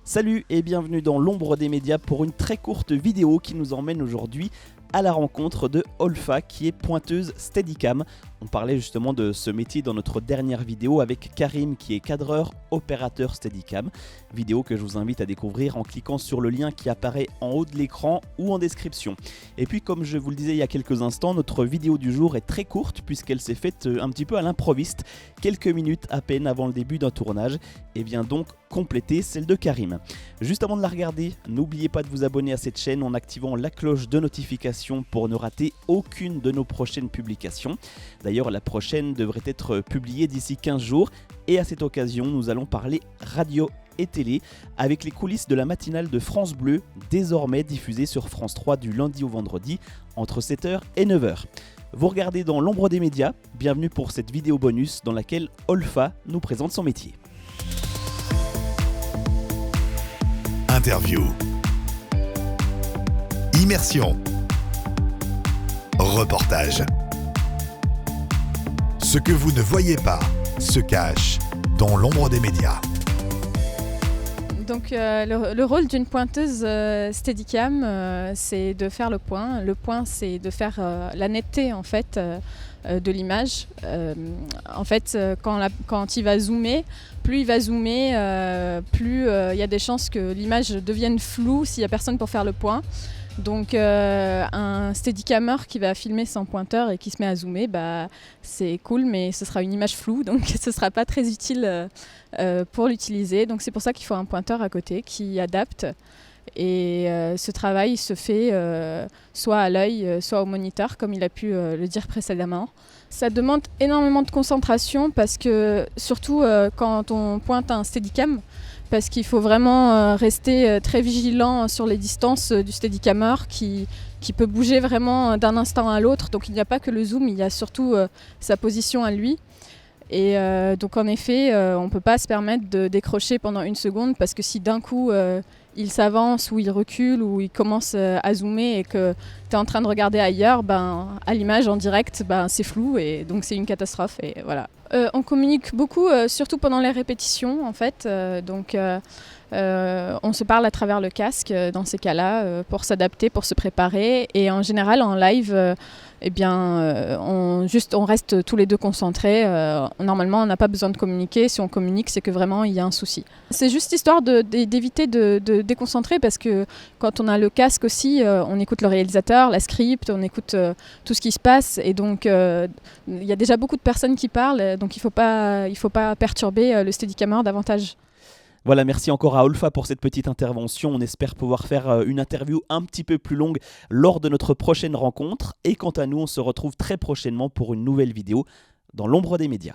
Salut et bienvenue dans l'ombre des médias pour une très courte vidéo qui nous emmène aujourd'hui à la rencontre de Olfa qui est pointeuse Steadicam. On parlait justement de ce métier dans notre dernière vidéo avec Karim qui est cadreur opérateur Steadicam. Vidéo que je vous invite à découvrir en cliquant sur le lien qui apparaît en haut de l'écran ou en description. Et puis comme je vous le disais il y a quelques instants, notre vidéo du jour est très courte puisqu'elle s'est faite un petit peu à l'improviste, quelques minutes à peine avant le début d'un tournage et vient donc compléter celle de Karim. Juste avant de la regarder, n'oubliez pas de vous abonner à cette chaîne en activant la cloche de notification pour ne rater aucune de nos prochaines publications. D'ailleurs, la prochaine devrait être publiée d'ici 15 jours et à cette occasion, nous allons parler radio et télé avec les coulisses de la matinale de France Bleu, désormais diffusée sur France 3 du lundi au vendredi entre 7h et 9h. Vous regardez dans l'ombre des médias, bienvenue pour cette vidéo bonus dans laquelle Olfa nous présente son métier. Interview, immersion, reportage. Ce que vous ne voyez pas se cache dans l'ombre des médias. Donc le rôle d'une pointeuse Steadicam, c'est de faire le point. Le point, c'est de faire la netteté en fait de l'image. Quand il va zoomer, plus il va zoomer, plus il y a des chances que l'image devienne floue s'il n'y a personne pour faire le point. Donc un Steadicammer qui va filmer sans pointeur et qui se met à zoomer, c'est cool, mais ce sera une image floue, donc ce ne sera pas très utile pour l'utiliser. Donc c'est pour ça qu'il faut un pointeur à côté qui adapte. Et ce travail se fait soit à l'œil, soit au moniteur, comme il a pu le dire précédemment. Ça demande énormément de concentration parce que, surtout quand on pointe un Steadicam, parce qu'il faut vraiment rester très vigilant sur les distances du Steadicammer qui peut bouger vraiment d'un instant à l'autre. Donc il n'y a pas que le zoom, il y a surtout sa position à lui. Et donc en effet, on ne peut pas se permettre de décrocher pendant une seconde parce que si d'un coup il s'avance ou il recule ou il commence à zoomer et que tu es en train de regarder ailleurs, à l'image en direct, c'est flou et donc c'est une catastrophe. Et voilà. On communique beaucoup, surtout pendant les répétitions en fait. On se parle à travers le casque dans ces cas-là pour s'adapter, pour se préparer. Et en général, en live, on reste tous les deux concentrés. Normalement, on n'a pas besoin de communiquer. Si on communique, c'est que vraiment, il y a un souci. C'est juste histoire d'éviter de déconcentrer parce que quand on a le casque aussi, on écoute le réalisateur, la script, on écoute tout ce qui se passe. Et donc, il y a déjà beaucoup de personnes qui parlent. Donc, il faut pas perturber le Steadicammer davantage. Voilà, merci encore à Olfa pour cette petite intervention. On espère pouvoir faire une interview un petit peu plus longue lors de notre prochaine rencontre. Et quant à nous, on se retrouve très prochainement pour une nouvelle vidéo dans l'ombre des médias.